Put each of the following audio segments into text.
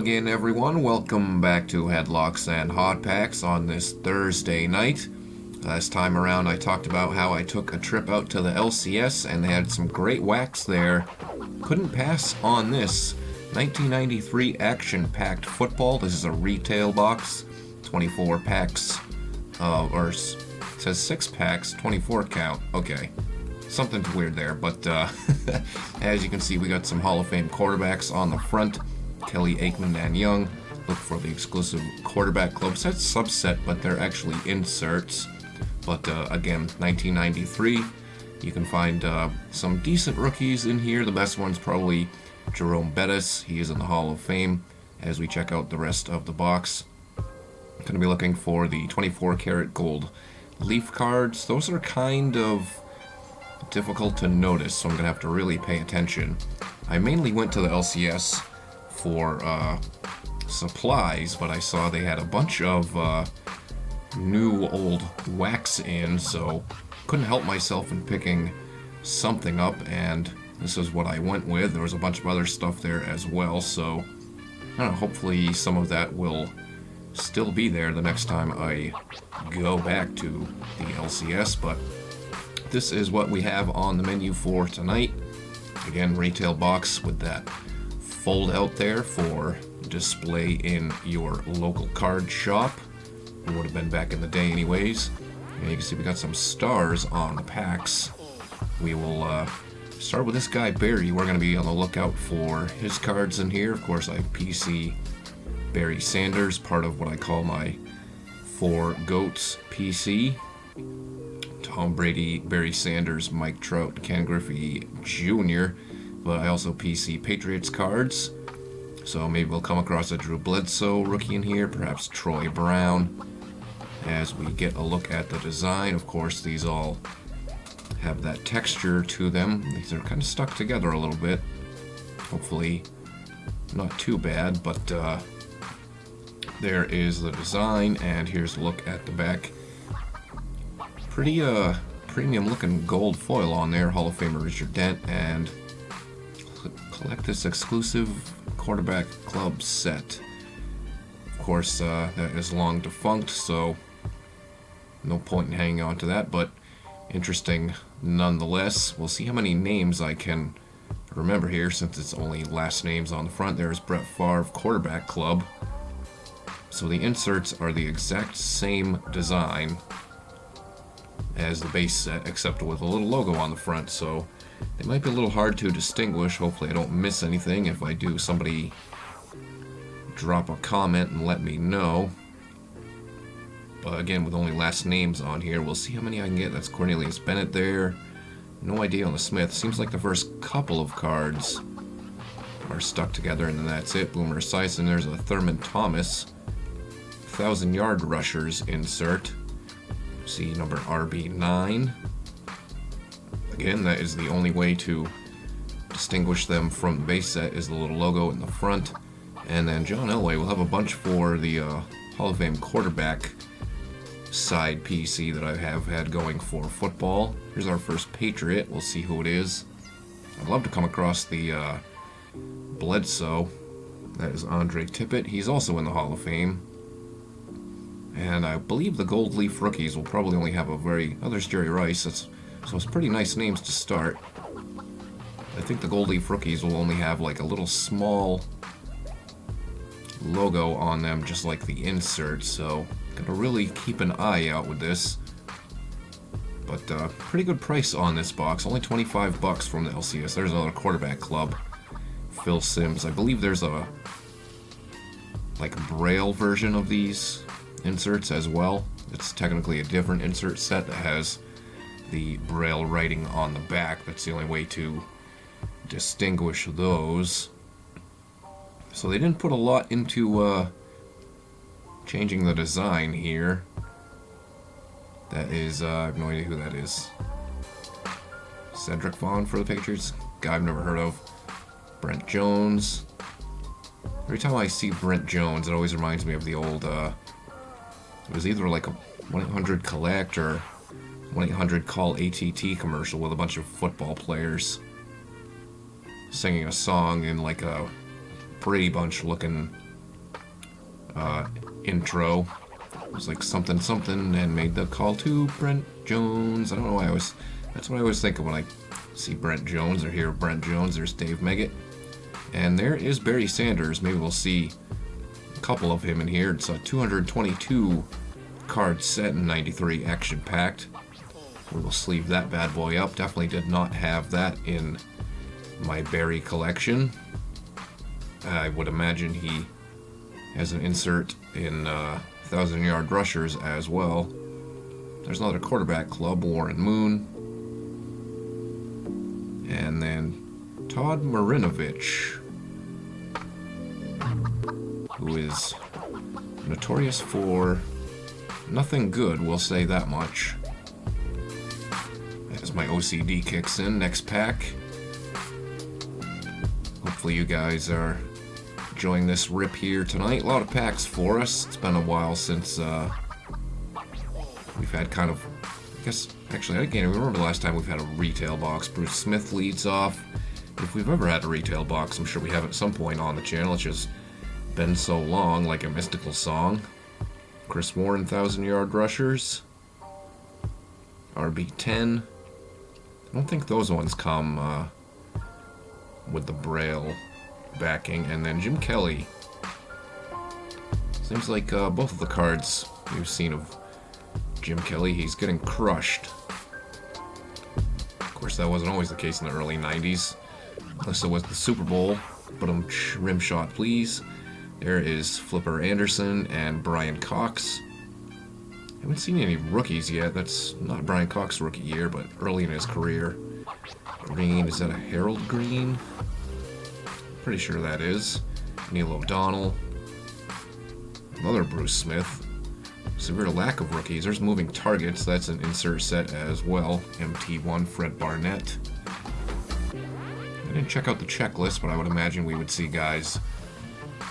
again, everyone. Welcome back to Headlocks and Hot Packs on this Thursday night. Last time around, I talked about how I took a trip out to the LCS and they had some great whacks there. Couldn't pass on this 1993 action-packed football. This is a retail box, 24 packs, or it says 6 packs, 24 count. Okay, something's weird there, but as you can see, we got some Hall of Fame quarterbacks on the front. Kelly, Aikman, and Young. Look for the exclusive quarterback clubs. That's subset, but they're actually inserts. But again, 1993. You can find some decent rookies in here. The best one's probably Jerome Bettis. He is in the Hall of Fame. As we check out the rest of the box, I'm going to be looking for the 24 karat gold leaf cards. Those are kind of difficult to notice, so I'm going to have to really pay attention. I mainly went to the LCS for supplies, but I saw they had a bunch of new old wax in, so couldn't help myself in picking something up, and this is what I went with. There was a bunch of other stuff there as well, so I don't know, hopefully some of that will still be there the next time I go back to the LCS, but this is what we have on the menu for tonight. Again, retail box with that fold out there for display in your local card shop. It would have been back in the day anyways. And you can see we got some stars on the packs. We will start with this guy Barry. We're going to be on the lookout for his cards in here. Of course, I have PC Barry Sanders, part of what I call my Four Goats PC. Tom Brady, Barry Sanders, Mike Trout, Ken Griffey Jr., but I also PC Patriots cards. So maybe we'll come across a Drew Bledsoe rookie in here, perhaps Troy Brown. As we get a look at the design, of course, these all have that texture to them. These are kind of stuck together a little bit. Hopefully not too bad, but there is the design, and here's a look at the back. Pretty premium looking gold foil on there, Hall of Famer Richard Dent, and collect this exclusive quarterback club set. Of course, that is long defunct, so no point in hanging on to that, but interesting nonetheless. We'll see how many names I can remember here, since it's only last names on the front. There's Brett Favre quarterback club. So the inserts are the exact same design as the base set, except with a little logo on the front, so they might be a little hard to distinguish. Hopefully I don't miss anything. If I do, somebody drop a comment and let me know. But again, with only last names on here, we'll see how many I can get. That's Cornelius Bennett there. No idea on the Smith. Seems like the first couple of cards are stuck together, and then that's it. Boomer Esiason. There's a Thurman Thomas 1,000-yard rushers insert. See number RB9. Again, that is the only way to distinguish them from the base set, is the little logo in the front. And then John Elway will have a bunch for the Hall of Fame quarterback side PC that I have had going for football. Here's our first Patriot. We'll see who it is. I'd love to come across the Bledsoe. That is Andre Tippett. He's also in the Hall of Fame. And I believe the Gold Leaf rookies will probably only have a very... Oh, there's Jerry Rice. So it's pretty nice names to start. I think the Gold Leaf rookies will only have like a little small logo on them, just like the insert. So gotta really keep an eye out with this. But pretty good price on this box. Only $25 from the LCS. There's another quarterback club. Phil Simms. I believe there's a like Braille version of these inserts as well. It's technically a different insert set that has the Braille writing on the back. That's the only way to distinguish those. So they didn't put a lot into changing the design here. That is, I have no idea who that is. Cedric Vaughn for the Patriots? Guy I've never heard of. Brent Jones. Every time I see Brent Jones, it always reminds me of the old, it was either like a 1-800-COLLECT or 1-800-CALL-ATT commercial with a bunch of football players singing a song in like a Brady Bunch looking intro. It was like something something and made the call to Brent Jones. I don't know why that's what I always think of when I see Brent Jones or hear Brent Jones. There's Dave Meggett. And there is Barry Sanders. Maybe we'll see a couple of him in here. It's a 222 card set in 93 action packed. We will sleeve that bad boy up. Definitely did not have that in my Barry collection. I would imagine he has an insert in 1,000-yard rushers as well. There's another quarterback club, Warren Moon. And then Todd Marinovich, who is notorious for nothing good, we'll say that much. As my OCD kicks in, next pack. Hopefully you guys are enjoying this rip here tonight. A lot of packs for us. It's been a while since we've had kind of, I guess, actually I can't even remember the last time we've had a retail box. Bruce Smith leads off. If we've ever had a retail box, I'm sure we have at some point on the channel. It's just been so long, like a mystical song. Chris Warren, 1,000-yard rushers. RB10. I don't think those ones come with the Braille backing. And then Jim Kelly. Seems like both of the cards we've seen of Jim Kelly, he's getting crushed. Of course, that wasn't always the case in the early 90s. Unless it was the Super Bowl. But rim shot, please. There is Flipper Anderson and Brian Cox. Haven't seen any rookies yet. That's not Brian Cox's rookie year, but early in his career. Green, is that a Harold Green? Pretty sure that is. Neil O'Donnell. Another Bruce Smith. Severe lack of rookies. There's moving targets. That's an insert set as well. MT1, Fred Barnett. I didn't check out the checklist, but I would imagine we would see guys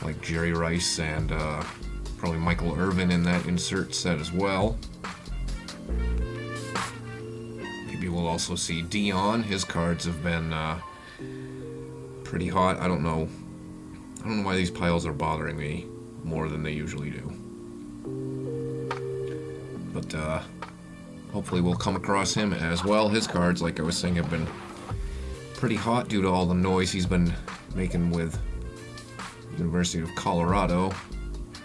like Jerry Rice and probably Michael Irvin in that insert set as well. Maybe we'll also see Dion. His cards have been pretty hot. I don't know why these piles are bothering me more than they usually do. But hopefully we'll come across him as well. His cards, like I was saying, have been pretty hot due to all the noise he's been making with University of Colorado.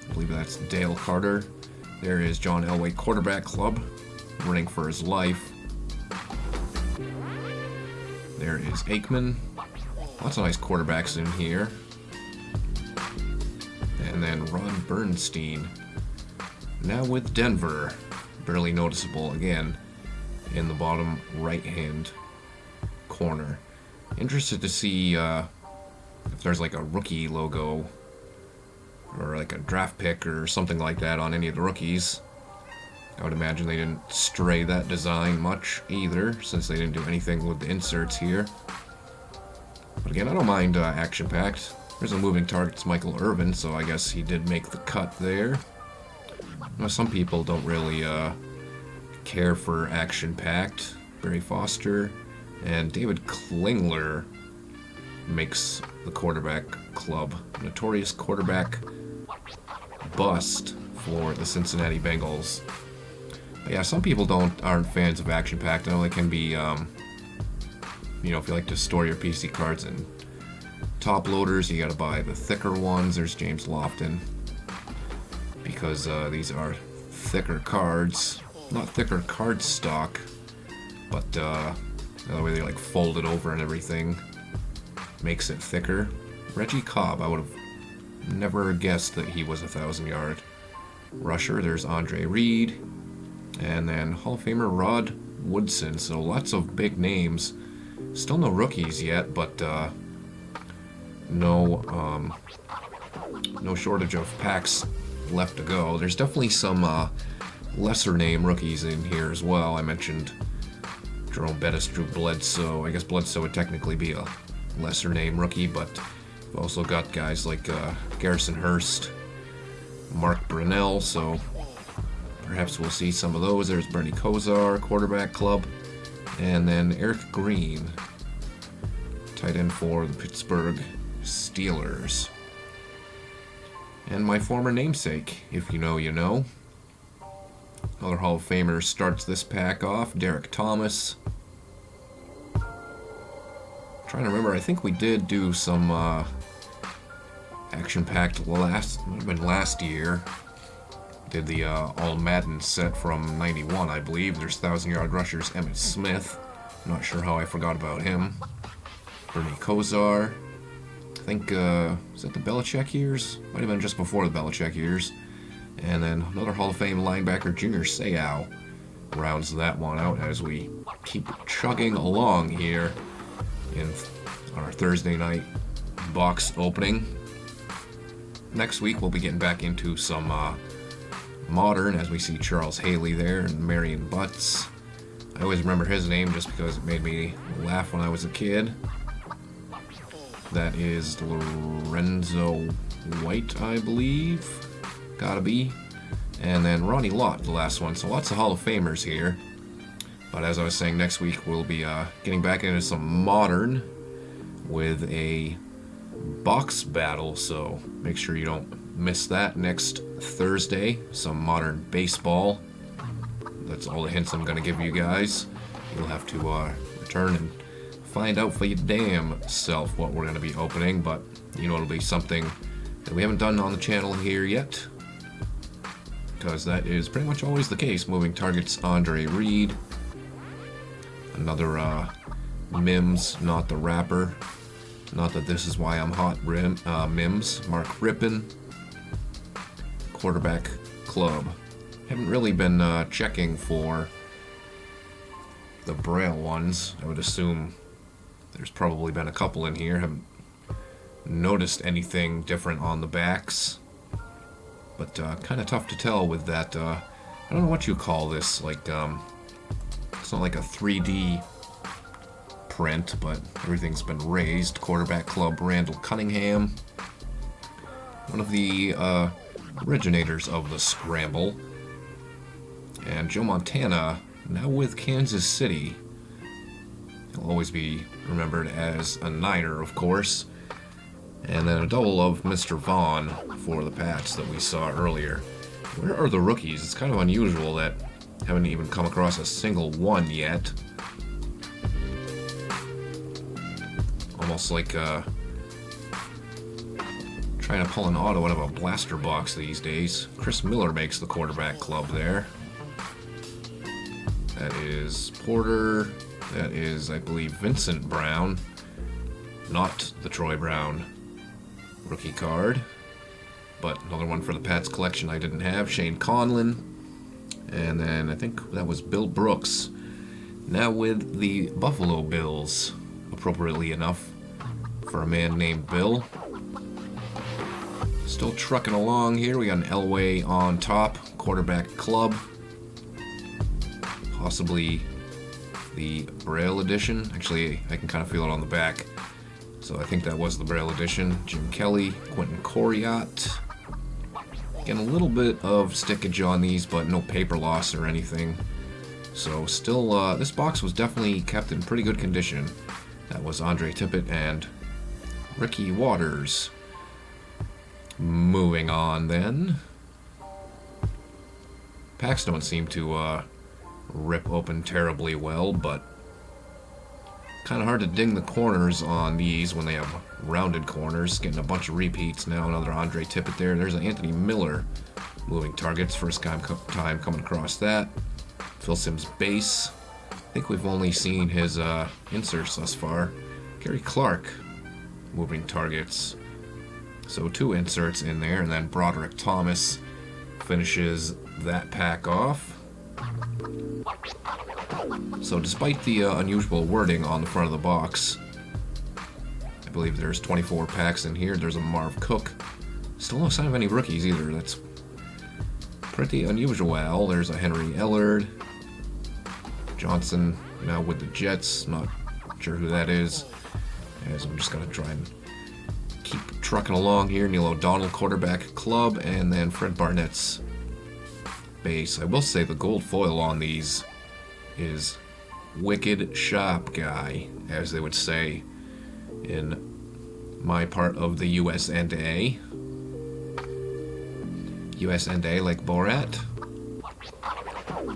I believe that's Dale Carter. There is John Elway, quarterback club, running for his life. There is Aikman. Lots of nice quarterbacks in here. And then Ron Bernstein. Now with Denver. Barely noticeable again in the bottom right-hand corner. Interested to see if there's like a rookie logo or like a draft pick or something like that on any of the rookies. I would imagine they didn't stray that design much either, since they didn't do anything with the inserts here. But again, I don't mind action-packed. There's a moving target's Michael Irvin, so I guess he did make the cut there. Now, some people don't really care for action-packed. Barry Foster and David Klingler makes the quarterback club. Notorious quarterback bust for the Cincinnati Bengals. But yeah, some people aren't fans of action-packed. I know they can be, if you like to store your PC cards in top loaders, you gotta buy the thicker ones. There's James Lofton. Because these are thicker cards. Not thicker card stock, but the way they like fold it over and everything makes it thicker. Reggie Cobb, I would have never guessed that he was a 1,000-yard rusher. There's Andre Reed, and then Hall of Famer Rod Woodson. So lots of big names. Still no rookies yet, but no shortage of packs left to go. There's definitely some lesser name rookies in here as well. I mentioned Jerome Bettis, Drew Bledsoe. I guess Bledsoe would technically be a lesser name rookie, but we've also got guys like Garrison Hurst, Mark Brunell, so perhaps we'll see some of those. There's Bernie Kosar, quarterback club, and then Eric Green, tight end for the Pittsburgh Steelers. And my former namesake, if you know, you know. Another Hall of Famer starts this pack off, Derek Thomas. Trying to remember, I think we did do some action-packed last year. Did the All Madden set from '91, I believe. There's 1,000-yard rushers, Emmitt Smith. I'm not sure how I forgot about him. Bernie Kosar. I think, is that the Belichick years? Might have been just before the Belichick years. And then another Hall of Fame linebacker, Junior Seau, rounds that one out as we keep chugging along here on our Thursday night box opening. Next week we'll be getting back into some modern, as we see Charles Haley there and Marion Butts. I always remember his name just because it made me laugh when I was a kid. That is Lorenzo White, I believe. Gotta be. And then Ronnie Lott, the last one. So lots of Hall of Famers here. But as I was saying, next week we'll be getting back into some modern with a box battle. So make sure you don't miss that next Thursday. Some modern baseball. That's all the hints I'm going to give you guys. You'll have to return and find out for your damn self what we're going to be opening. But you know, it'll be something that we haven't done on the channel here yet, because that is pretty much always the case. Moving targets, Andre Reed. Another Mims, not the rapper. Not that this is why I'm hot. Mims, Mark Rippon. Quarterback Club. Haven't really been checking for the Braille ones. I would assume there's probably been a couple in here. Haven't noticed anything different on the backs. But kind of tough to tell with that, I don't know what you call this, like, it's not like a 3D print, but everything's been raised. Quarterback Club, Randall Cunningham. One of the originators of the Scramble. And Joe Montana, now with Kansas City. He'll always be remembered as a Niner, of course. And then a double of Mr. Vaughn for the Pats that we saw earlier. Where are the rookies? It's kind of unusual that I haven't even come across a single one yet. Almost like trying to pull an auto out of a blaster box these days. Chris Miller makes the Quarterback Club there. That is Porter. That is, I believe, Vincent Brown. Not the Troy Brown rookie card. But another one for the Pats collection I didn't have. Shane Conlon. And then I think that was Bill Brooks. Now with the Buffalo Bills, appropriately enough, for a man named Bill. Still trucking along here. We got an Elway on top. Quarterback Club. Possibly the Braille edition. Actually, I can kind of feel it on the back. So I think that was the Braille edition. Jim Kelly, Quentin Coriat. Getting a little bit of stickage on these, but no paper loss or anything. So still, this box was definitely kept in pretty good condition. That was Andre Tippett and Ricky Waters. Moving on then. Packs don't seem to rip open terribly well, but kind of hard to ding the corners on these when they have rounded corners. Getting a bunch of repeats now. Another Andre Tippett there. There's an Anthony Miller moving targets. First time coming across that. Phil Simms base. I think we've only seen his inserts thus far. Gary Clark moving targets. So 2 inserts in there, and then Broderick Thomas finishes that pack off. So despite the unusual wording on the front of the box, I believe there's 24 packs in here. There's a Marv Cook. Still no sign of any rookies either. That's pretty unusual. There's a Henry Ellard. Johnson now with the Jets. Not sure who that is. As I'm just going to try and keep trucking along here. Neil O'Donnell, Quarterback Club, and then Fred Barnett's base. I will say the gold foil on these is wicked sharp, guy, as they would say in my part of the USA. USNA like Borat.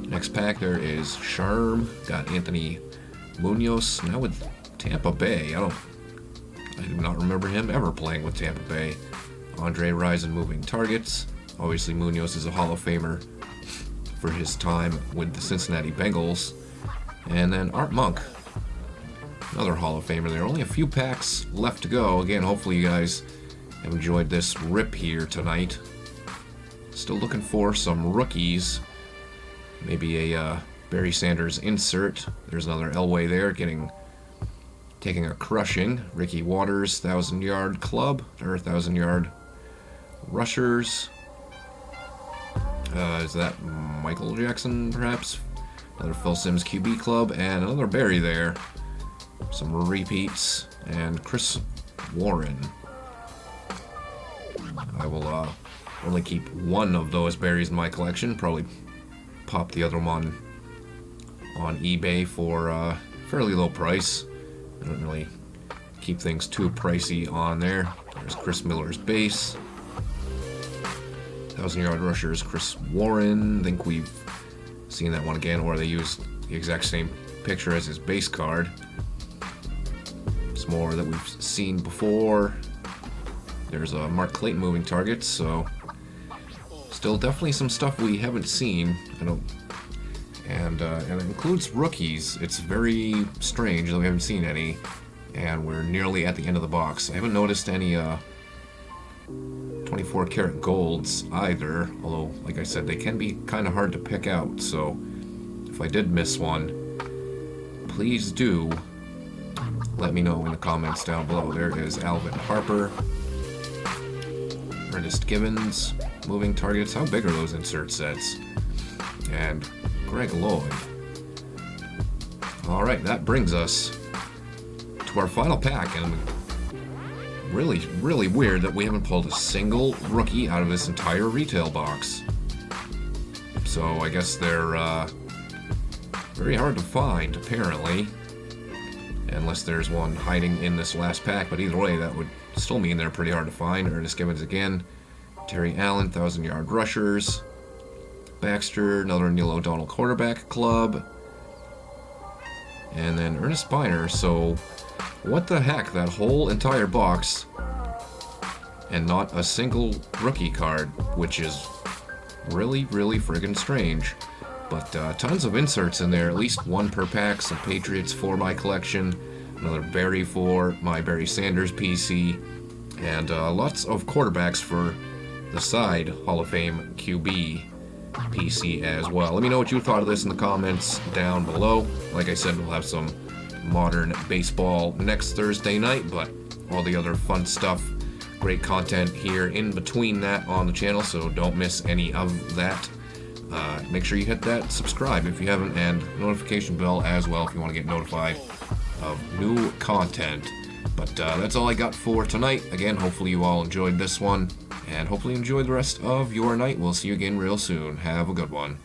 Next pack there is Charm. Got Anthony Munoz, now with Tampa Bay. I do not remember him ever playing with Tampa Bay. Andre Rison moving targets. Obviously Munoz is a Hall of Famer for his time with the Cincinnati Bengals. And then Art Monk, another Hall of Famer there. Only a few packs left to go. Again, hopefully you guys have enjoyed this rip here tonight. Still looking for some rookies. Maybe a Barry Sanders insert. There's another Elway there taking a crushing. Ricky Waters, 1,000-yard club, or 1,000-yard rushers. Is that Michael Jackson, perhaps? Another Phil Simms QB club, and another Barry there. Some repeats, and Chris Warren. I will only keep one of those Barrys in my collection. Probably pop the other one on eBay for a fairly low price. I don't really keep things too pricey on there. There's Chris Miller's base. 1,000-yard rushers, Chris Warren. I think we've seen that one again, or they used the exact same picture as his base card. Some more that we've seen before. There's a Mark Clayton moving targets, so still definitely some stuff we haven't seen. And it includes rookies. It's very strange that we haven't seen any, and we're nearly at the end of the box. I haven't noticed any 24 karat golds either, although like I said, they can be kind of hard to pick out, so if I did miss one, please do let me know in the comments down below. There is Alvin Harper, Ernest Gibbons, moving targets. How big are those insert sets? And Greg Lloyd. Alright, that brings us to our final pack, and really weird that we haven't pulled a single rookie out of this entire retail box. So I guess they're very hard to find, apparently, unless there's one hiding in this last pack, but either way that would still mean they're pretty hard to find. Ernest Gibbons again, Terry Allen, 1,000-yard rushers, Baxter, another Neil O'Donnell quarterback club, and then Ernest Biner. So what the heck, that whole entire box and not a single rookie card, which is really friggin' strange. But tons of inserts in there, at least one per pack. Some Patriots for my collection, another Barry for my Barry Sanders PC, and lots of quarterbacks for the side Hall of Fame QB PC as well. Let me know what you thought of this in the comments down below. Like I said, we'll have some modern baseball next Thursday night, but all the other fun stuff, great content here in between that on the channel, so don't miss any of that. Make sure you hit that subscribe if you haven't, and notification bell as well if you want to get notified of new content. But that's all I got for tonight. Again, hopefully you all enjoyed this one, and hopefully enjoy the rest of your night. We'll see you again real soon. Have a good one.